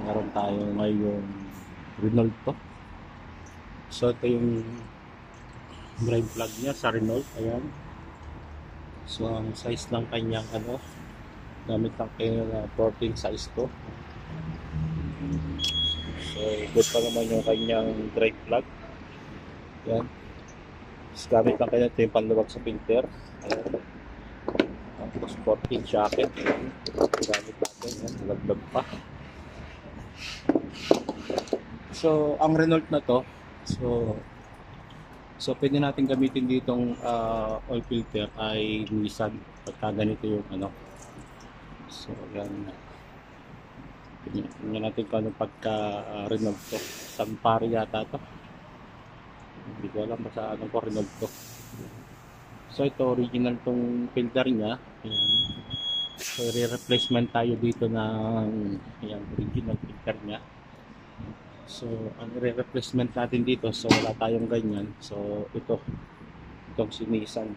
meron tayo ngayong Renault to. So ito yung drive plug niya sa Renault. Ayan. So ang size ng kanyang gamit lang kayo na 14 size to. So good pa naman yung kanyang drive plug. Ayan. So, gamit lang kayo ito yung panluwag sa filter. Ayan. Tapos 14 jacket. Ayan. Gamit natin. Ayan. Laglag pa. So ang Renault na to, so pwede natin gamitin ditong oil filter ay Nissan pagka ganito yung so yan, tingnan natin kung anong pagka Renault to. Sampari yata to, hindi ko alam basta anong po Renault to. So ito original tong filter nya. Ayan. So re-replacement tayo dito ng ayan, original filter nya. So ang re-replacement natin dito, so wala tayong ganyan. So itong si Nissan.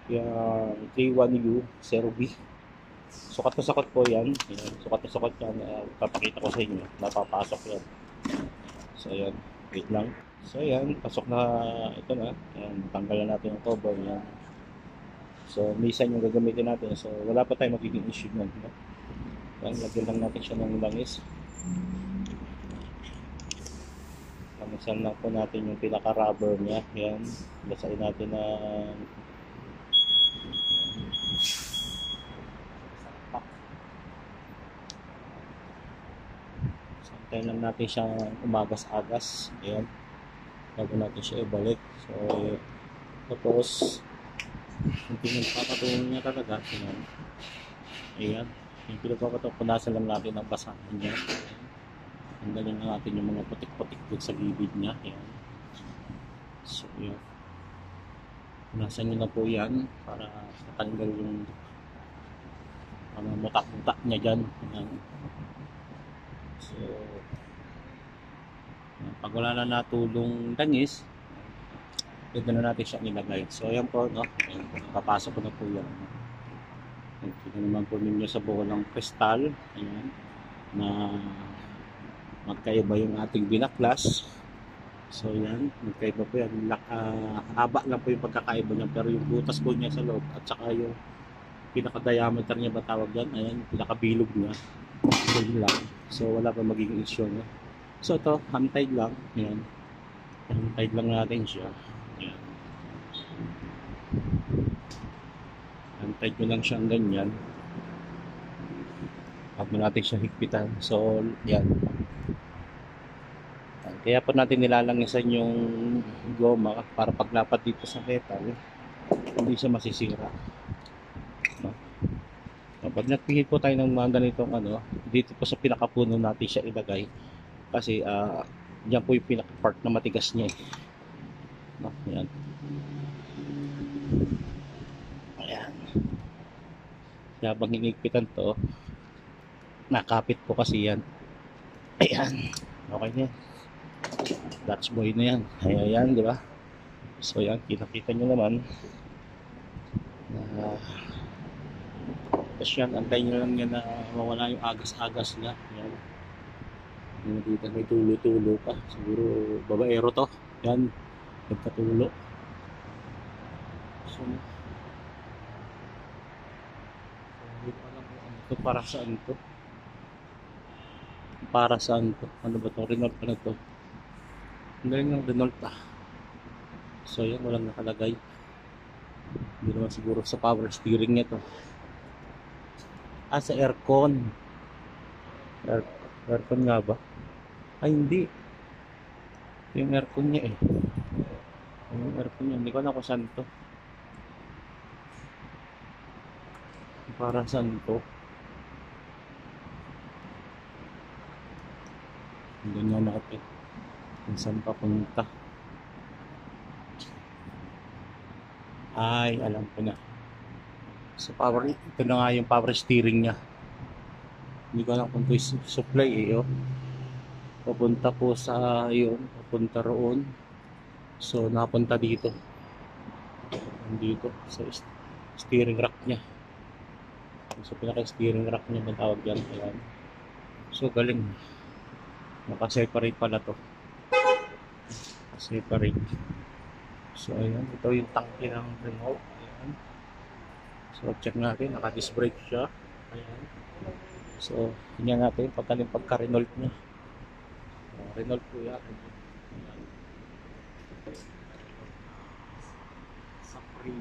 Yung K1U 0B. Sukat na sukat po yan. Sukat na sukat yan. Papakita ko sa inyo. Napapasok yan. So ayan. Wait lang. So ayan. Pasok na. Ito na. Ayan. Tanggalan natin yung cover. Ayan. So Nissan yung gagamitin natin. So wala pa tayong magiging issue nun. No? Ayan. Lagyan lang natin siya ng langis. Lamisan lang po natin yung pinaka-rubber niya. Ayan. Basahin natin na tayo lang natin siyang umagas-agas. Ayan. Bago natin siya ibalik. So, tapos yung pinagpapatuloy niya talaga. Ayan. Ayan. Yung pinagpapatuloy, punasan lang natin ang basahan niya. Tanggalin na natin yung mga putik-putik dun sa gilid niya. Ayan. So, ayan. Punasan niyo na po yan para matanggal yung mutak-mutak niya dyan. Ayan. So, pag wala na natulong langis, pwede na natin siya nilagay. So, ayan po, no? Ayan, papasok ko na po yan. Ito naman po ninyo sa buo ng kristal. Ayan. Na magkaiba yung ating binaklas. So, yan. Magkaiba po yan. Haba lang po yung pagkakaiba niya. Pero yung butas po niya sa loob at saka yung pinaka-diameter niya ba tawag yan? Ayan, pinaka-bilog niya. So, lang. So, wala pa magiging issue niya. So, ito, hand-tied lang. Ayan. Hand-tied lang natin siya. Ayan. Hand-tied ko lang siyang ganyan. Huwag mo natin siya higpitan. So, yan. Kaya po natin nilalangisan yung goma para paglapat dito sa metal, hindi siya masisira. Pag nagpihit po tayo ng mga ganitong dito po sa pinakapuno natin siya ilagay. Kasi diyan po yung pinaka-part na matigas niya eh. No, ayan. Ayan. Kaya habang hinigpitan to, nakapit po kasi yan. Ayan. Okay na yan. Dutch boy na yan. Ayan, di ba? So yan, kita-kita nyo naman. Tapos yan, antayin nyo lang yan na mawala yung agas-agas niya. Yan. Dito may tulo-tulo pa. Siguro babaero to. Yan. Nagkatulo. So, hindi ko alam kung ano to. Para saan to? Para saan to? Ano ba to? Renault pa na to? Ang galing ng Renault ah. So yan, walang nakalagay. Hindi naman siguro sa power steering niya to. Sa aircon. Aircon nga ba? Ay, hindi. Yung aircon niya eh. Yung aircon niya. Hindi ko alam kung saan to. Para saan to? Hindi niya natin. Kung saan papunta. Ay, alam ko na. Sa power, ito na nga yung power steering niya. Hindi ko alam kung ito supply eh. Oh. Papunta po sa yun. Papunta roon. So, napunta dito. Dito. Sa steering rack niya. So, pinaka-steering rack niya ang tawag yan. Ayan. So, galing. Naka-separate pala to. Separate. So, ayan. Ito yung tangke ng remote. Ayan. So, check natin. Naka-disc brake siya. Ayan. So, tingnan natin pagka-Renault niya. Renault po yan. Ayan. Sapri.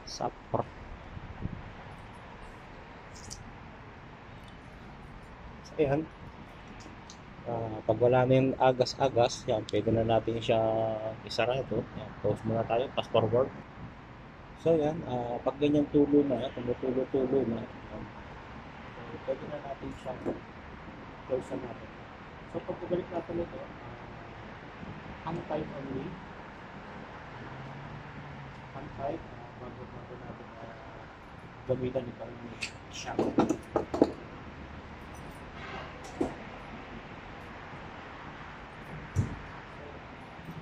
Sapra. So, ayan. Pag wala na yung agas-agas, yan, pwede na natin siya isarado. Yan, pause muna tayo, fast forward. So yan, pag ganyan tulo na, tumutulo-tulo na, yan, so, pwede na natin siya close na natin. So pag pabalik natin ito, hand tight only. Hand tight, bago natin gamitan ito yung shock.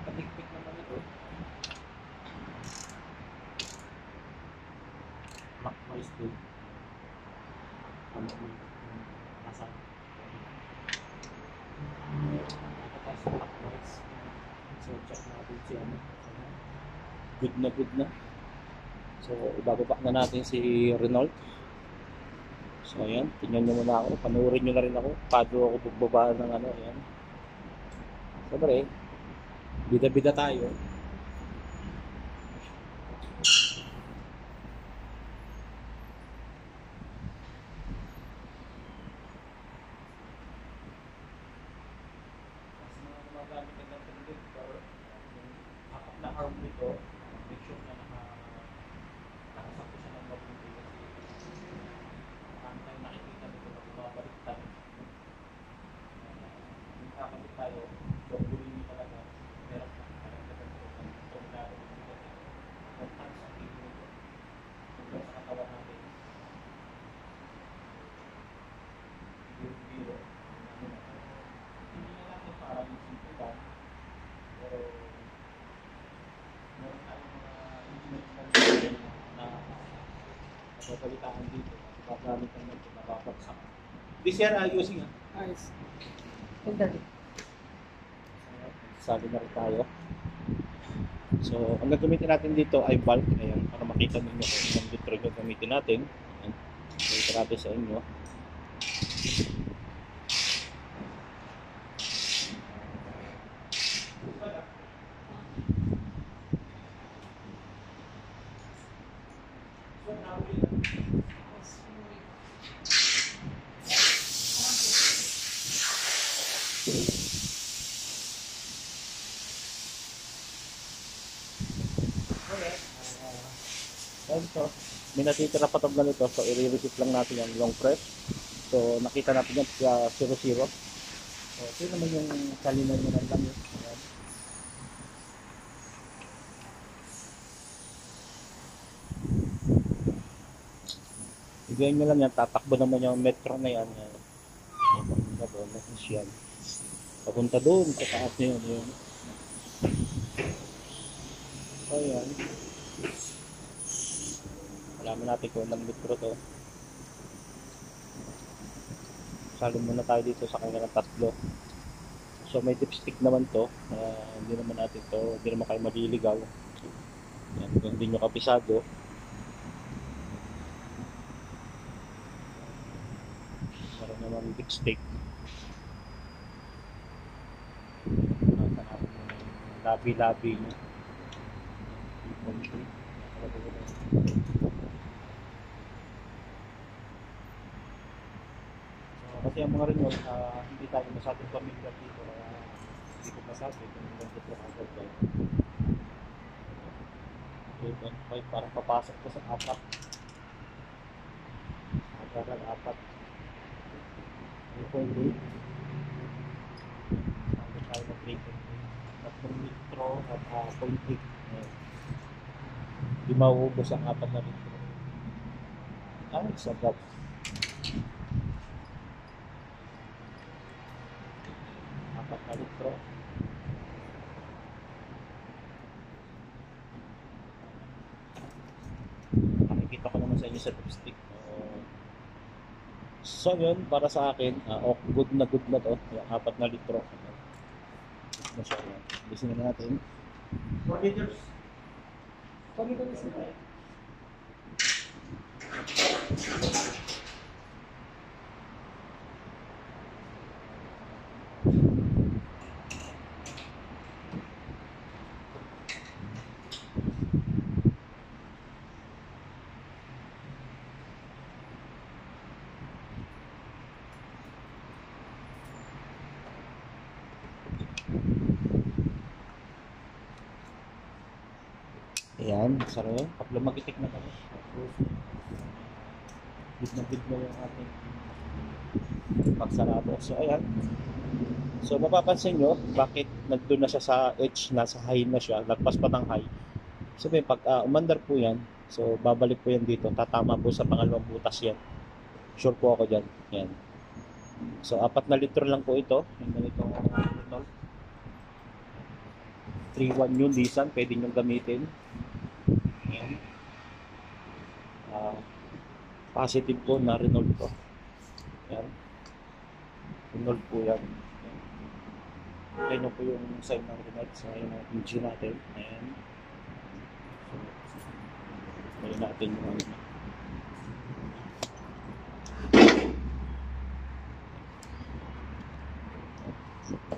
Patikpik naman ito. Clockwise din. Nasa clockwise. So check natin si ano. Good na. So ibababa na natin si Renault. So ayan, tingnan nyo muna ako. Panuorin nyo na rin ako. Paano ako pagbaba ng ano. Ayan. Siyempre, bida-bida tayo. Apat na arm nito, make sure na nakasakto siya ng mabuti kasi ang tayo nakikita nito na bumabaliktad. Yung kakabit tayo, so gulin nyo talaga, meron na kalagdagan ito ng tornado nito. Contact sa kilo nito. Hanggang sa katawan natin. Biro. Hindi na natin parang yung simple lang. Pero meron tayong mga engineering na nababalitaan dito. Babalitan natin, nababagsak. This year, using Ayos. Ganda rin. sabi na rin tayo. So, ang gagamitin natin dito ay bulk. Ayan, para makita ninyo kung ilang litro yung gamitin natin. Ayan, ito natin sa inyo. So, may natitira pa tong ganito, so i-reset lang natin yung long press. So nakita natin yan sa 0-0. So ito naman yung kalinan nyo ng langis. Ayan. Igayin nyo lang yan, tatakbo naman yung metro na yan. Papunta doon, yan. Papunta doon, sa taas nyo yun. So yan. Alaman natin kung ilang litro to. Salo muna tayo dito sa kanya ng tatlo. So may dipstick naman to. Hindi naman natin to, hindi naman kayo maliligaw. Yan, kung hindi nyo kapisado. Meron naman dipstick. Nakita natin yung labi-labi nyo. Kasi ang mga Renault, hindi tayo masyadong familiar dito, kaya hindi ko masabi kung ganito po agad ba. Okay, parang papasok ko sa apat. Agaran apat. 3.8. Sabi tayo na 3.8. 3 litro at 0.8. Hindi mauubos ang apat na litro. Ay, sagap. Apat na litro. Nakikita ko naman sa inyo sa dipstick. So yun, para sa akin, good na to. Yung 4 na litro. Good na siya. Bilisin na natin. 4 liters. 4 liters na tayo. Ayan, sarap. Pag lumagitik na kami. Good na yung ating pagsarado. So, ayan. So, mapapansin nyo, bakit nandun na siya sa edge, nasa high na siya, lagpas pa ng high. Sabi, pag umandar po yan, so babalik po yan dito, tatama po sa pangalawang butas yan. Sure po ako dyan. Yan. So, 4 na litro lang po ito. Yung ganitong Renault. 3.1 yung Nissan, pwede nyo gamitin. Yan. Positive po na Renault to. Yan. Renault po yan. Ayan po yung sign ng Renault sa yung engine natin. Ayan. So, ayan natin yung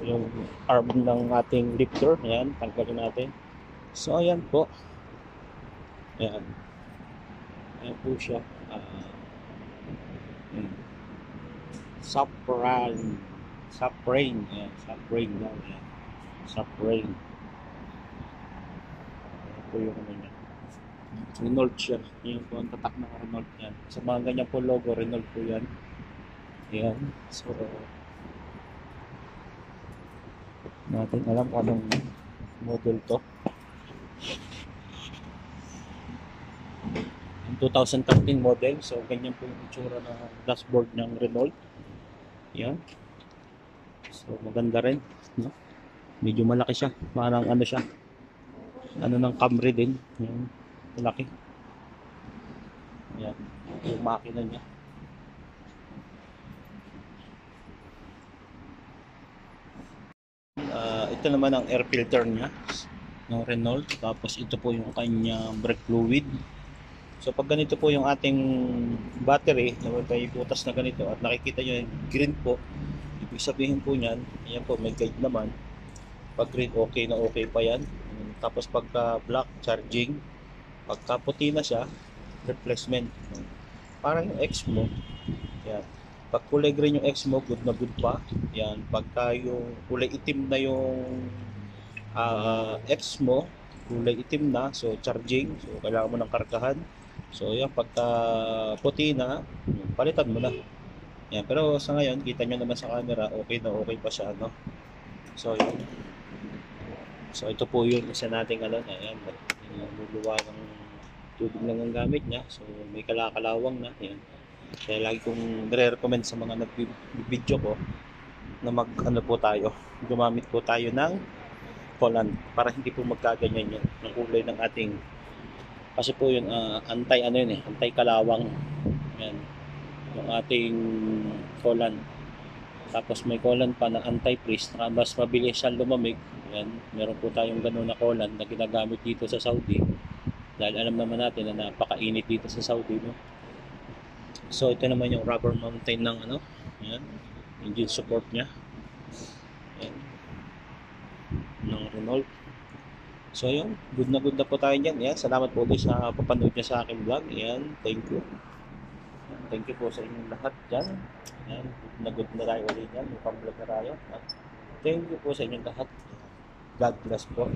yung arm ng ating lifter. Ayan, tanggalin natin. So, ayan po. Ayan. Ayan po siya. Suprain. Ayan, Suprain daw. Ayan. Suprain. Ayan po yung ano niya. Renault siya. Ayan po ang tatak ng Renault yan. Sa mga ganyan po logo, Renault po yan. Ayan. So, natin alam kung anong model to. Yung 2013 model. So, ganyan po yung itsura ng dashboard ng Renault. Yan. So, maganda rin. No? Medyo malaki siya. Parang ano siya. Ano ng Camry din. Yan. Malaki. Yan. Yung makina niya. Ito naman ang air filter niya ng Renault. Tapos ito po yung kanyang brake fluid. So pag ganito po yung ating battery, may butas na ganito at nakikita nyo yung green po, ibig sabihin po niyan, ayan po may guide naman. Pag green, okay na okay pa yan. Tapos pagka black, charging. Pagka puti na siya, replacement. Parang yung X mo, yan. Pag kulay green yung X mo, good na good pa. Yan. Pagka yung kulay itim na yung X mo, kulay itim na, so charging, so kailangan mo ng kargahan. So yan, pagka puti na, palitan mo na. Yan, pero sa ngayon, kita nyo naman sa camera, okay na okay pa siya, no? So yun. So ito po yung isa nating ano, ayan, luluwa ng tubig lang ang gamit niya. So may kalakalawang na, yan. Kaya lagi kong nire-recommend sa mga nag-video ko na ano po tayo, gumamit po tayo ng coolant para hindi po magkaganyan yun ng kulay ng ating, kasi po yun anti ano yun anti kalawang yan yung ating coolant. Tapos may coolant pa na anti-freeze na mas mabilis siyang lumamig. Yan, meron po tayong ganun na coolant na ginagamit dito sa Saudi dahil alam naman natin na napakainit dito sa Saudi, no? So ito naman yung rubber mountain ng ano, yan, engine support nya, yan, ng Renault. So yun, good na po tayo dyan. Yan, salamat po ulit sa papanood niya sa aking vlog. Yan, thank you. Yan, thank you po sa inyong lahat dyan. Yan, good na tayo ulit dyan. Mukhang vlog na tayo. Thank you po sa inyong lahat. God bless po.